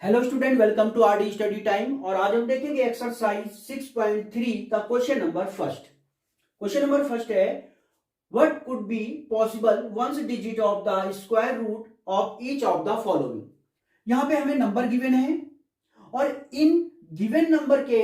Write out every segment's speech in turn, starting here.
Hello student, welcome to RD study time. और आज हम देखेंगे एक्सरसाइज 6.3 का question number first. Question number first है, what could be possible ones digit of the square root of each of the following. यहां पे हमें number given है और इन गिवन नंबर के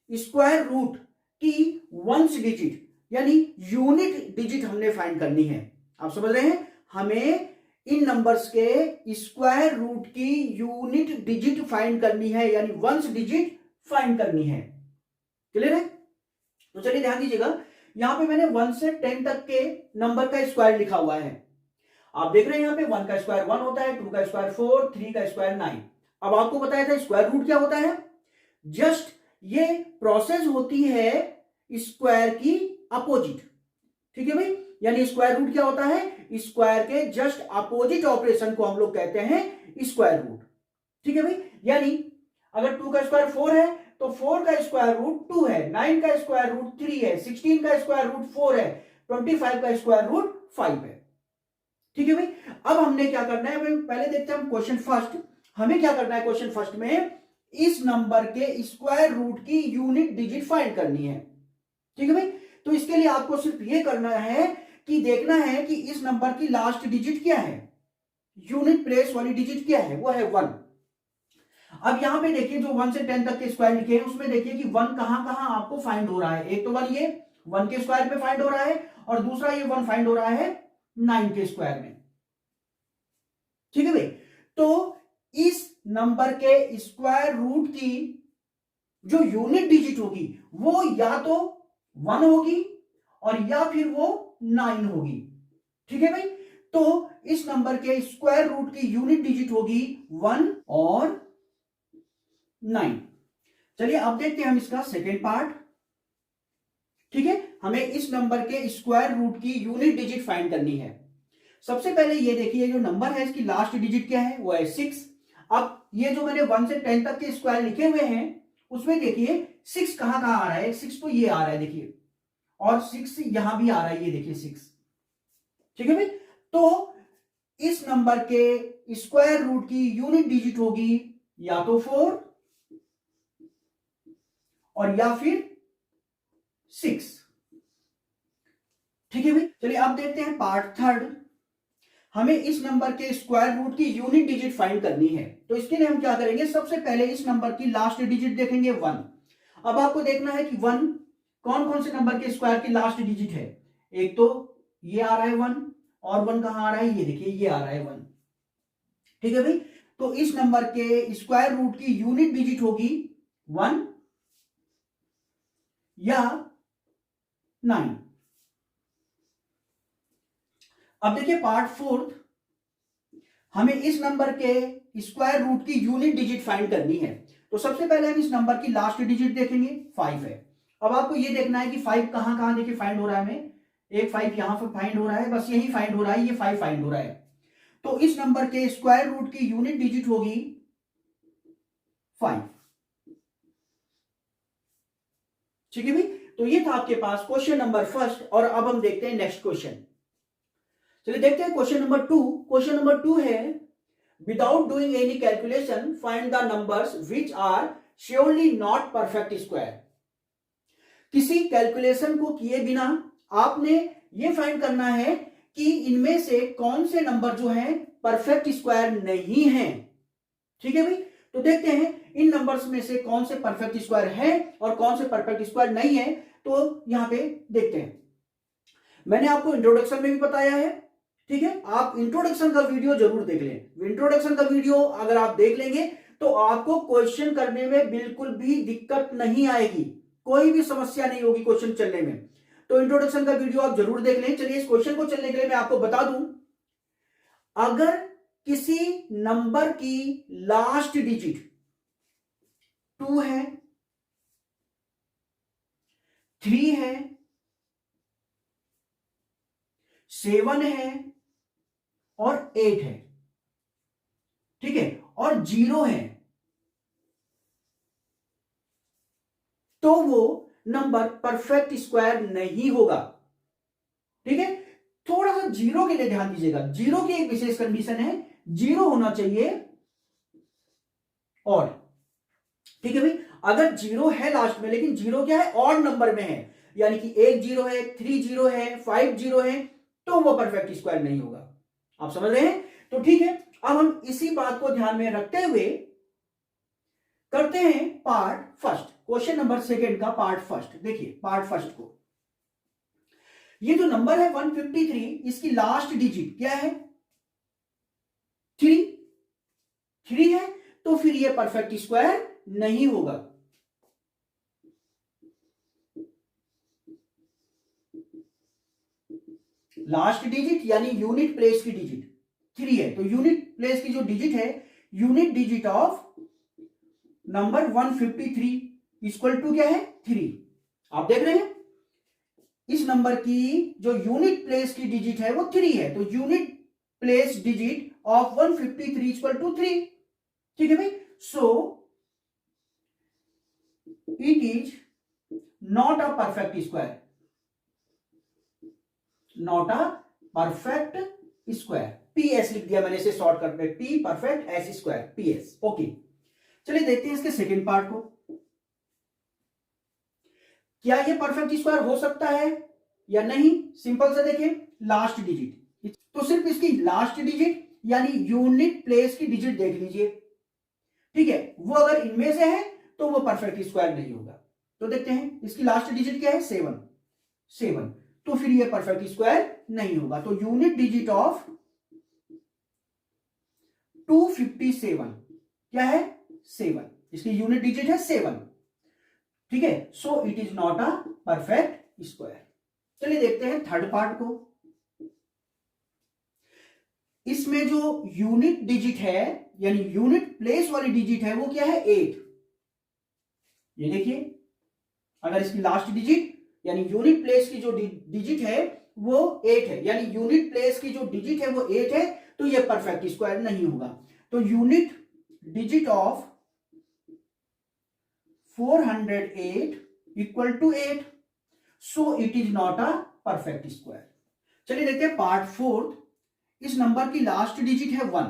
स्क्वायर रूट की वंस डिजिट यानी यूनिट डिजिट हमने फाइंड करनी है। आप समझ रहे हैं, हमें इन नंबर्स के स्क्वायर रूट की यूनिट डिजिट फाइंड करनी है, यानी वंस डिजिट फाइंड करनी है। क्लियर है? तो चलिए ध्यान दीजिएगा, यहां पे मैंने 1 से 10 तक के नंबर का स्क्वायर लिखा हुआ है। आप देख रहे हैं यहां पे 1 का स्क्वायर 1 होता है, 2 का स्क्वायर 4, 3 का स्क्वायर 9। अब आपको बताया था स्क्वायर रूट क्या होता है। जस्ट ये प्रोसेस होती है स्क्वायर की अपोजिट। ठीक है भाई, यानी स्क्वायर रूट क्या होता है, स्क्वायर के जस्ट अपोजिट ऑपरेशन को हम लोग कहते हैं स्क्वायर रूट। ठीक है भाई, यानी अगर 2 का स्क्वायर 4 है तो 4 का स्क्वायर रूट 2 है, 9 का स्क्वायर रूट 3 है, 16 का स्क्वायर रूट 4 है, 25 का स्क्वायर रूट 5 है। ठीक है भाई, अब हमने क्या करना है, पहले देखते हैं हम क्वेश्चन फर्स्ट। हमें क्या करना है क्वेश्चन फर्स्ट में, इस नंबर के स्क्वायर रूट की यूनिट डिजिट फाइंड करनी है। ठीक है भाई, तो इसके लिए आपको सिर्फ ये करना है कि देखना है कि इस नंबर की लास्ट डिजिट क्या है, यूनिट प्लेस वाली डिजिट क्या है, वो है 1। अब यहां पे देखिए जो 1 से 10 तक के स्क्वायर लिखे हैं उसमें देखिए कि 1 कहां कहां आपको फाइंड हो रहा है। एक तो 1 ये 1 के स्क्वायर में फाइंड हो रहा है और दूसरा ये 1 फाइंड हो रहा है 9 के स्क्वायर में। ठीक है भाई, तो इस नंबर के स्क्वायर रूट की जो यूनिट डिजिट होगी वो या तो 1 होगी और या फिर वो 9 होगी। ठीक है भाई, तो इस नंबर के स्क्वायर रूट की यूनिट डिजिट होगी 1 और 9। चलिए अब देखते हैं हम इसका सेकेंड पार्ट। ठीक है, हमें इस नंबर के स्क्वायर रूट की यूनिट डिजिट फाइंड करनी है। सबसे पहले ये देखिए जो नंबर है इसकी लास्ट डिजिट क्या है, वो है 6। अब ये जो मैंने 1 से 10 तक के स्क्वायर लिखे हुए हैं उसमें देखिए 6 कहां कहां आ रहा है, 6 तो ये आ रहा है देखिए, और 6 यहां भी आ रहा है, ये देखिए 6। ठीक है भाई, तो इस नंबर के स्क्वायर रूट की यूनिट डिजिट होगी या तो 4 और या फिर 6। ठीक है भाई, चलिए अब देखते हैं पार्ट थर्ड। हमें इस नंबर के स्क्वायर रूट की यूनिट डिजिट फाइंड करनी है। तो इसके लिए हम क्या करेंगे, सबसे पहले इस नंबर की लास्ट डिजिट देखेंगे 1। अब आपको देखना है कि 1 कौन कौन से नंबर के स्क्वायर की लास्ट डिजिट है। एक तो ये आ रहा है 1 और 1 कहां आ रहा है, ये देखिए ये आ रहा है 1। ठीक है भाई, तो इस नंबर के स्क्वायर रूट की यूनिट डिजिट होगी 1 या 9। अब देखिए पार्ट फोर्थ, हमें इस नंबर के स्क्वायर रूट की यूनिट डिजिट फाइंड करनी है। तो सबसे पहले हम इस नंबर की लास्ट डिजिट देखेंगे, 5 है। अब आपको ये देखना है कि 5 कहां कहां देखिए फाइंड हो रहा है, हमें एक 5 यहां पर फाइंड हो रहा है, बस यही फाइंड हो रहा है, ये 5 फाइंड हो रहा है। तो इस नंबर के स्क्वायर रूट की यूनिट डिजिट होगी 5। ठीक है भाई, तो ये था आपके पास क्वेश्चन नंबर फर्स्ट। और अब हम देखते हैं नेक्स्ट क्वेश्चन। चलिए देखते हैं क्वेश्चन नंबर 2। क्वेश्चन नंबर 2 है, without doing any calculation find the numbers which are surely not perfect square. किसी कैलकुलेशन को किए बिना आपने ये फाइंड करना है कि इनमें से कौन से नंबर जो हैं परफेक्ट स्क्वायर नहीं हैं। ठीक है भाई, तो देखते हैं इन नंबर्स में से कौन से परफेक्ट स्क्वायर हैं और कौन से परफेक्ट स्क्वायर नहीं है। तो यहां पे देखते हैं, मैंने आपको इंट्रोडक्शन में भी बताया है। ठीक है, आप इंट्रोडक्शन का वीडियो जरूर देख लें। इंट्रोडक्शन का वीडियो अगर आप देख लेंगे तो आपको क्वेश्चन करने में बिल्कुल भी दिक्कत नहीं आएगी, कोई भी समस्या नहीं होगी क्वेश्चन चलने में। तो इंट्रोडक्शन का वीडियो आप जरूर देख लें। चलिए इस क्वेश्चन को चलने के लिए मैं आपको बता दूं, अगर किसी नंबर की लास्ट डिजिट 2 है, 3 है, 7 है और 8 है, ठीक है, और 0 है, तो वो नंबर परफेक्ट स्क्वायर नहीं होगा। ठीक है, थोड़ा सा जीरो के लिए ध्यान दीजिएगा। जीरो की एक विशेष कंडीशन है, जीरो होना चाहिए ऑड। ठीक है भाई, अगर जीरो है लास्ट में लेकिन जीरो क्या है, ऑड नंबर में है, यानी कि एक जीरो है, 3 जीरो है, 5 जीरो है, तो वो परफेक्ट स्क्वायर नहीं होगा। आप समझ रहे हैं? तो ठीक है, अब हम इसी बात को ध्यान में रखते हुए करते हैं part first, question number second का पार्ट फर्स्ट। देखिए पार्ट फर्स्ट को, ये जो नंबर है 153, इसकी लास्ट डिजिट क्या है, 3। 3 है, तो फिर ये परफेक्ट स्क्वायर नहीं होगा। लास्ट डिजिट यानी यूनिट प्लेस की डिजिट 3 है, तो यूनिट प्लेस की जो डिजिट है, unit digit of number 153 equal to क्या है, 3। आप देख रहे हैं इस नंबर की जो यूनिट प्लेस की डिजिट है वो 3 है, तो unit place digit of 153 equal to 3। ठीक है भाई, so it is not a perfect square, not a perfect square. PS लिख दिया मैंने, इसे शॉर्ट कट में P perfect S square, PS. Okay, चलिए देखते हैं इसके सेकेंड पार्ट को। क्या ये परफेक्ट स्क्वायर हो सकता है या नहीं? सिंपल से देखिए, लास्ट डिजिट, तो सिर्फ इसकी लास्ट डिजिट यानी यूनिट प्लेस की डिजिट देख लीजिए। ठीक है, वो अगर इनमें से है तो वो परफेक्ट स्क्वायर नहीं होगा। तो देखते हैं इसकी लास्ट डिजिट क्या है, 7, तो फिर ये परफेक्ट स्क्वायर नहीं होगा। तो यूनिट डिजिट ऑफ 257 क्या है, 7, इसकी यूनिट डिजिट है 7। ठीक है, सो it is not a perfect square. चलिए देखते हैं थर्ड पार्ट को। इसमें जो यूनिट डिजिट है यानी यूनिट प्लेस वाली डिजिट है वो क्या है, 8। ये देखिए, अगर इसकी लास्ट डिजिट यानी यूनिट प्लेस की जो डिजिट है वो 8 है, यानी यूनिट प्लेस की जो डिजिट है वो 8 है, तो ये परफेक्ट स्क्वायर नहीं होगा। तो unit digit of 408 equal to 8, so it is not a perfect square. चलिए देखते हैं पार्ट फोर्थ। इस नंबर की लास्ट डिजिट है 1।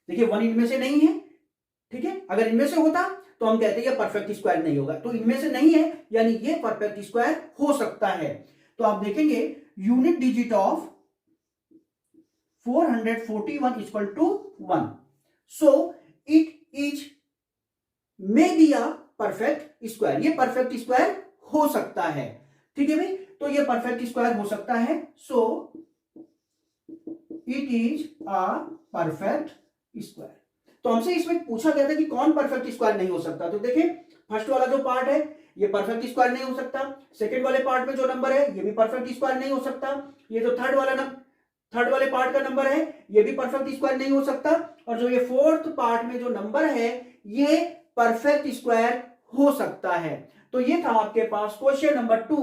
देखिए 1 इनमें से नहीं है। ठीक है, अगर इनमें से होता तो हम कहते हैं ये परफेक्ट स्क्वायर नहीं होगा, तो इनमें से नहीं है यानी ये परफेक्ट स्क्वायर हो सकता है। तो आप देखेंगे unit digit of 441 equal to 1, so it is may be a perfect square, ये परफेक्ट स्क्वायर हो सकता है। ठीक है भाई, तो ये परफेक्ट स्क्वायर हो सकता है, सो it is a perfect square. तो हमसे इसमें पूछा गया था कि कौन परफेक्ट स्क्वायर नहीं हो सकता। तो देखिए फर्स्ट वाला जो पार्ट है ये परफेक्ट स्क्वायर नहीं हो सकता, सेकंड वाले पार्ट में जो नंबर है ये भी परफेक्ट स्क्वायर नहीं हो सकता, ये जो थर्ड वाले पार्ट का नंबर है ये भी परफेक्ट स्क्वायर नहीं हो सकता, और जो ये फोर्थ पार्ट में जो नंबर है ये परफेक्ट स्क्वायर हो सकता है। तो ये था आपके पास क्वेश्चन नंबर 2।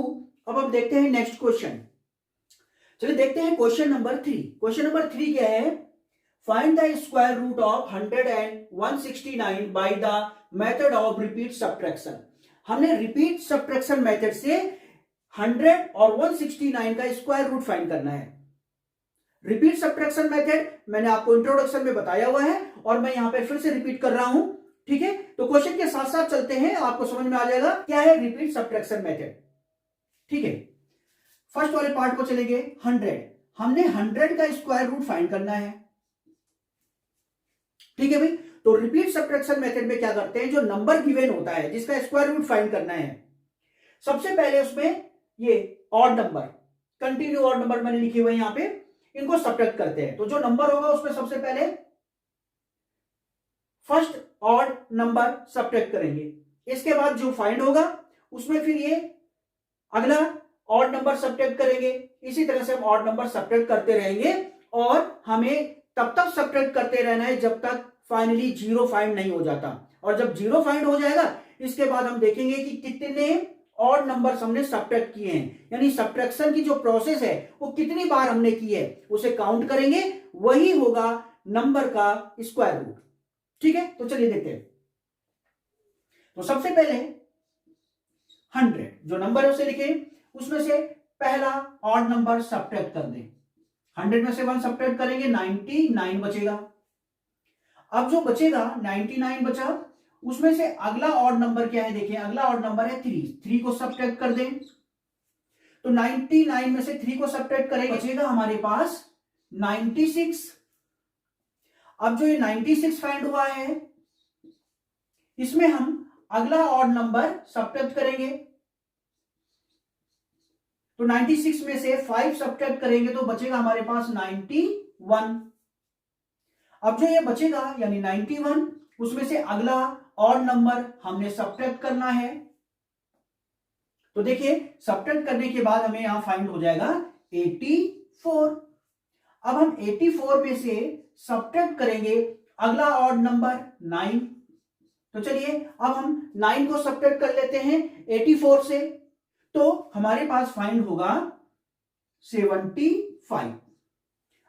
अब हम देखते हैं नेक्स्ट क्वेश्चन। चलिए देखते हैं क्वेश्चन नंबर 3। क्वेश्चन नंबर 3 क्या है, find the square root of 100 and 169 by the method of repeat subtraction. हमने रिपीट सब्ट्रैक्शन मेथड से 100 और 169 का स्क्वायर रूट फाइंड करना है। रिपीट सब्ट्रैक्शन मेथड मैंने आपको इंट्रोडक्शन में बताया हुआ है और मैं यहां पे फिर से रिपीट कर रहा हूं। ठीक है, तो क्वेश्चन के साथ साथ चलते हैं, आपको समझ में आ जाएगा क्या है रिपीट सब्ट्रैक्शन मेथड। ठीक है, फर्स्ट वाले पार्ट को चलेंगे 100। हमने 100 का स्क्वायर रूट फाइंड करना है। ठीक है भाई, तो रिपीट सब्ट्रैक्शन मेथड में क्या करते हैं, जो नंबर गिवन होता है जिसका स्क्वायर रूट फाइंड करना है, सबसे पहले उसमें ये odd number, continue odd number मैंने लिखे हुए यहां पे, इनको सब्ट्रैक्ट करते हैं। तो जो नंबर होगा उसमें सबसे पहले फर्स्ट ऑड नंबर सब्ट्रैक्ट करेंगे, इसके बाद जो फाइंड होगा उसमें फिर ये अगला ऑड नंबर सब्ट्रैक्ट करेंगे। इसी तरह से हम ऑड नंबर सब्ट्रैक्ट करते रहेंगे और हमें तब तक सब्ट्रैक्ट करते रहना है जब तक फाइनली जीरो फाइंड नहीं हो जाता, और जब जीरो फाइंड हो जाएगा इसके बाद हम देखेंगे कि कितने ऑड नंबर्स हमने सब्ट्रैक्ट किए हैं, यानी सब्ट्रैक्शन की जो प्रोसेस है वो कितनी बार हमने की है उसे काउंट करेंगे, वही होगा नंबर का स्क्वायर रूट। ठीक है, तो चलिए देखते हैं। तो सबसे पहले 100 जो नंबर है उसे लिखे, उसमें से पहला ऑड नंबर सब्ट्रैक्ट कर दें। 100 में से 1 सब्ट्रैक्ट करेंगे 99 बचेगा। अब जो बचेगा 99 बचा, उसमें से अगला ऑड नंबर क्या है, देखिए अगला ऑड नंबर है 3 को सब्ट्रैक्ट कर दें, तो 99 में से 3 को सब्ट्रैक्ट करेंगे, बचेगा हमारे पास 96। अब जो ये 96 फाइंड हुआ है, इसमें हम अगला ऑड नंबर सब्ट्रैक्ट करेंगे, तो 96 में से 5 सब्ट्रैक्ट करेंगे तो बचेगा हमारे पास 91। अब जो ये बचेगा यानी 91, उसमें से अगला ऑड नंबर हमने सब्ट्रैक्ट करना है, तो देखिए सब्ट्रैक्ट करने के बाद हमें यहां फाइंड हो जाएगा 84। अब हम 84 में से सब्ट्रैक्ट करेंगे अगला ऑड नंबर 9, तो चलिए अब हम 9 को सब्ट्रैक्ट कर लेते हैं 84 से, तो हमारे पास फाइंड होगा 75।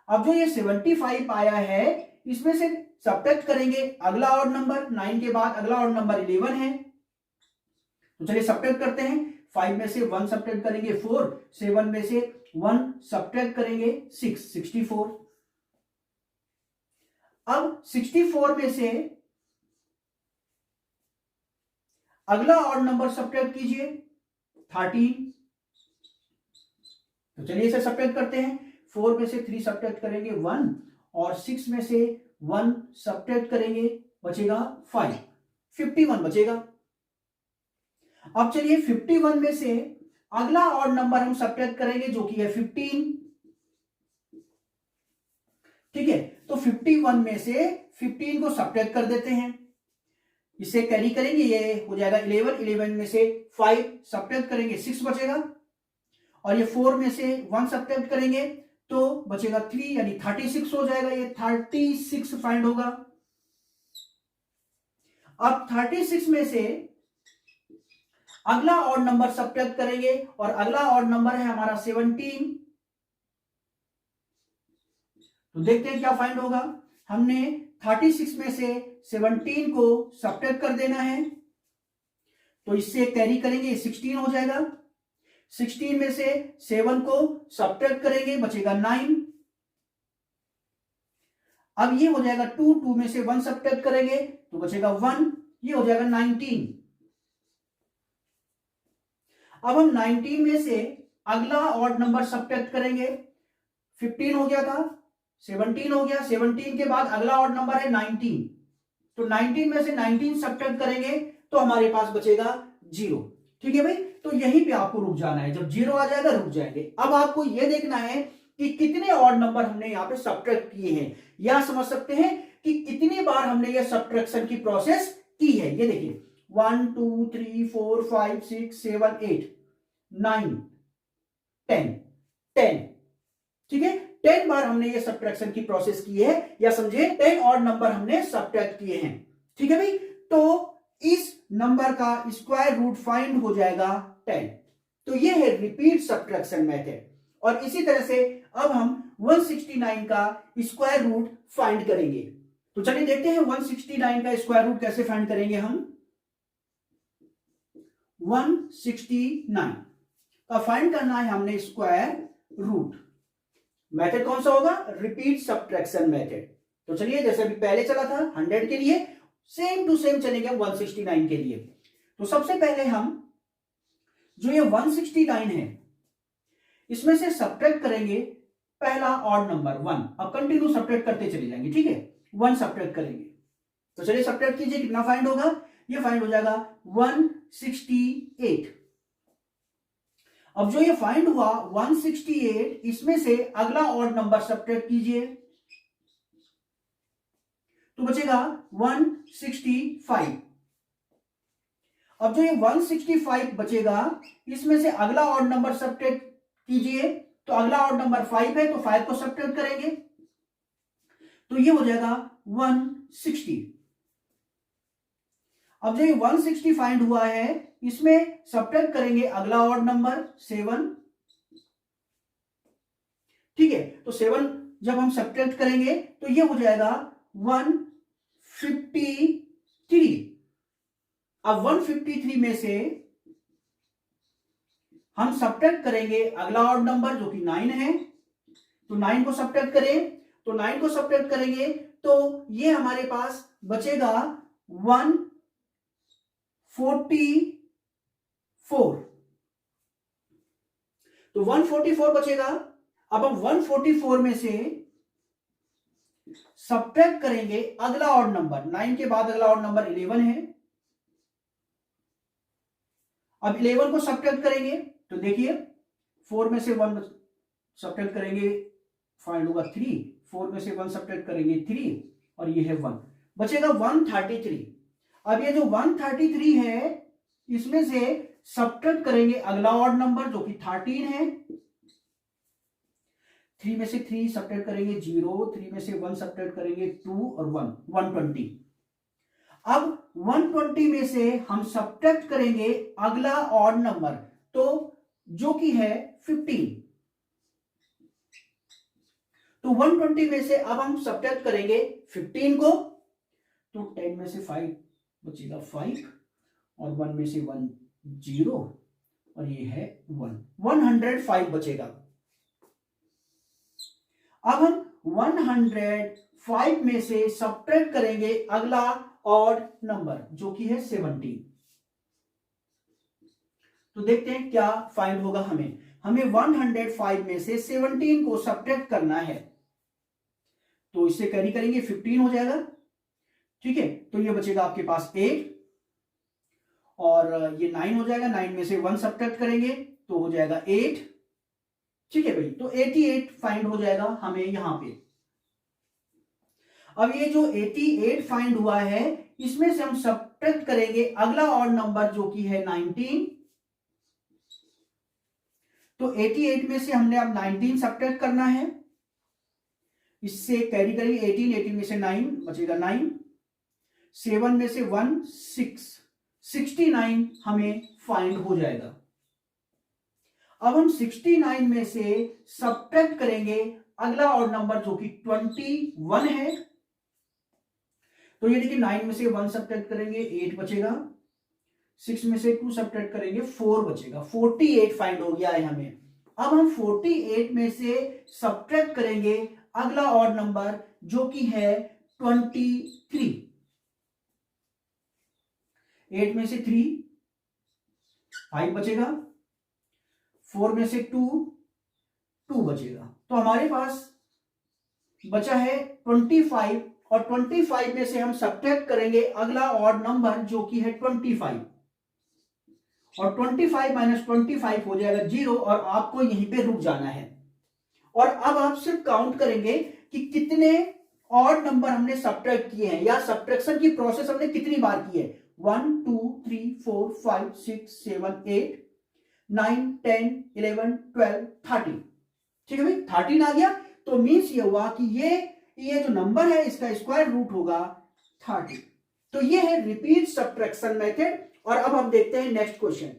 अब जो ये 75 आया है, इसमें से सब्ट्रैक्ट करेंगे अगला ऑड नंबर, 9 के बाद अगला ऑड नंबर 11 है, तो चलिए सब्ट्रैक्ट करते हैं। 5 में से 1 सब्ट्रैक्ट करेंगे 4, 7 में से 1 सब्ट्रैक्ट करेंगे 6, 64। अब 64 में से अगला ऑड नंबर सब्ट्रैक्ट कीजिए 13, तो चलिए इसे सब्ट्रैक्ट करते हैं। 4 में से 3 सब्ट्रैक्ट करेंगे 1, और 6 में से 1 सब्ट्रैक्ट करेंगे, बचेगा 5, 51 बचेगा। अब चलिए 51 में से अगला ऑड नंबर हम सब्ट्रैक्ट करेंगे जो कि है 15, ठीक है, तो 51 में से 15 को सब्ट्रैक्ट कर देते हैं, इसे कैरी करेंगे, ये हो जाएगा 11, 11 में से 5 सब्ट्रैक्ट करेंगे 6 बचेगा, और ये 4 में से 1 सब्ट्रैक्ट करेंगे तो बचेगा 3, यानी 36 हो जाएगा, ये 36 फाइंड होगा। अब 36 में से अगला ऑड नंबर सब्ट्रैक्ट करेंगे, और अगला ऑड नंबर है हमारा 17, तो देखते हैं क्या फाइंड होगा। हमने 36 में से 17 को सब्ट्रैक्ट कर देना है, तो इससे कैरी करेंगे 16 हो जाएगा। 16 में से 7 को सब्ट्रैक्ट करेंगे, बचेगा 9। अब ये हो जाएगा 2, 2 में से 1 सब्ट्रैक्ट करेंगे तो बचेगा 1, ये हो जाएगा 19। अब हम 19 में से अगला ऑड नंबर सब्ट्रैक्ट करेंगे, 15 हो गया था, 17 हो गया, 17 के बाद अगला ऑड नंबर है 19, तो 19 में से 19 सब्ट्रैक्ट करेंगे तो हमारे पास बचेगा 0, ठीक है भाई। तो यहीं पे आपको रुक जाना है, जब 0 आ जाएगा रुक जाएंगे। अब आपको यह देखना है कि कितने ऑड नंबर हमने यहां पे सब्ट्रैक्ट किए हैं, या समझ सकते हैं कि कितनी बार हमने यह सब्ट्रैक्शन की प्रोसेस की है। ये देखिए 1 2 3 4 5 6 7 8 9 10 10, ठीक है, 10 बार हमने ये सब्ट्रैक्शन की प्रोसेस की है, या समझे 10 ऑड नंबर हमने सब्ट्रैक्ट किए हैं, ठीक है भाई। तो इस नंबर का स्क्वायर रूट फाइंड हो जाएगा 10, तो ये है रिपीट सब्ट्रैक्शन मेथड। और इसी तरह से अब हम 169 का स्क्वायर रूट फाइंड करेंगे, तो चलिए देखते हैं 169 का स्क्वायर रूट कैसे फाइंड करेंगे हम। 169 का फाइंड करना है हमने स्क्वायर रूट, मेथड कौन सा होगा, रिपीट सब्ट्रैक्शन मेथड। तो चलिए जैसे अभी पहले चला था 100 के लिए, सेम टू सेम चलेंगे 169 के लिए। तो सबसे पहले हम जो ये 169 है इसमें से सब्ट्रैक्ट करेंगे पहला ऑड नंबर 1, अब कंटिन्यू सब्ट्रैक्ट करते चले जाएंगे, ठीक है, 1 सब्ट्रैक्ट करेंगे, तो चलिए सब्ट्रैक्ट कीजिए, कितना फाइंड होगा, ये फाइंड हो जाएगा 168। अब जो ये फाइंड हुआ 168, इसमें से अगला ऑड नंबर सब्ट्रैक्ट कीजिए तो बचेगा 165। अब जो ये 165 बचेगा, इसमें से अगला ऑड नंबर सब्ट्रैक्ट कीजिए, तो अगला ऑड नंबर 5 है, तो 5 को सब्ट्रैक्ट करेंगे तो ये हो जाएगा 160। अब जो ये 160 फाइंड हुआ है, इसमें सब्ट्रैक्ट करेंगे अगला ऑड नंबर 7, ठीक है, तो 7 जब हम सब्ट्रैक्ट करेंगे तो ये हो जाएगा 153। अब 153 में से हम सब्ट्रैक्ट करेंगे अगला ऑड नंबर जो कि 9 है, तो 9 को सब्ट्रैक्ट करें, तो 9 को सब्ट्रैक्ट करेंगे तो ये हमारे पास बचेगा 144। तो 144 बचेगा। अब हम 144 में से सब्ट्रैक्ट करेंगे अगला ऑड नंबर, 9 के बाद अगला ऑड नंबर 11 है। अब 11 को सब्ट्रैक्ट करेंगे तो देखिए 4 में से 1 सब्ट्रैक्ट करेंगे, फाइंड होगा 3। 4 में से 1 सब्ट्रैक्ट करेंगे 3 और ये है 1, बचेगा 133। अब ये जो 133 है इसमें से सब्ट्रैक्ट करेंगे अगला ऑड नंबर जो कि 13 है। 3 में से 3 सब्ट्रैक्ट करेंगे 0, 3 में से 1 सब्ट्रैक्ट करेंगे 2 और 1, 120। अब 120 में से हम सब्ट्रैक्ट करेंगे अगला ऑड नंबर तो जो कि है 15। तो 120 में से अब हम सब्ट्रैक्ट करेंगे 15 को, तो 10 में से 5 बचेगा 5 और 1 में से 1 0 और ये है 1, 105 बचेगा। अब हम 105 में से सब्ट्रैक्ट करेंगे अगला ऑड नंबर जो कि है 17। तो देखते हैं क्या फाइंड होगा। हमें 105 में से 17 को सब्ट्रैक्ट करना है, तो इससे कैरी करेंगे 15 हो जाएगा। ठीक है, तो ये बचेगा आपके पास 8 और ये 9 हो जाएगा। 9 में से 1 सब्ट्रैक्ट करेंगे तो हो जाएगा 8। ठीक है भाई, तो 88 फाइंड हो जाएगा हमें यहां पे। अब ये जो 88 फाइंड हुआ है इसमें से हम सब्ट्रैक्ट करेंगे अगला ऑड नंबर जो कि है 19। तो 88 में से हमने अब 19 सब्ट्रैक्ट करना है, इससे कैरी करेंगे 18, 18 में से 9 बचेगा 9, 7 में से 1 6, 69 हमें फाइंड हो जाएगा। अब हम 69 में से सब्ट्रैक्ट करेंगे अगला ऑड नंबर जो कि 21 है। तो ये देखिए 9 में से 1 सब्ट्रैक्ट करेंगे 8 बचेगा, 6 में से 2 सब्ट्रैक्ट करेंगे 4 बचेगा, 48 फाइंड हो गया है हमें। अब हम 48 में से सब्ट्रैक्ट करेंगे अगला ऑड नंबर जो कि है 23। 8 में से 3 5 बचेगा, 4 में से 2 बचेगा। तो हमारे पास बचा है 25 और 25 में से हम सब्ट्रैक्ट करेंगे अगला ऑड नंबर जो कि है 25 और 25 माइनस 25 हो जाएगा 0 और आपको यहीं पे रुक जाना है। और अब आप सिर्फ काउंट करेंगे कि कितने ऑड नंबर हमने सब्ट्रैक्ट किए हैं या सब्ट्रैक्शन की प्रोसेस हमने कितनी बार की है। 1 2 3 4 5 6 7 8 9 10 11 12 13। ठीक है भाई, 13 आ गया तो मीन्स ये हुआ कि ये जो नंबर है इसका स्क्वायर रूट होगा 30। तो ये है रिपीट सब्ट्रैक्शन मेथड। और अब हम देखते हैं नेक्स्ट क्वेश्चन।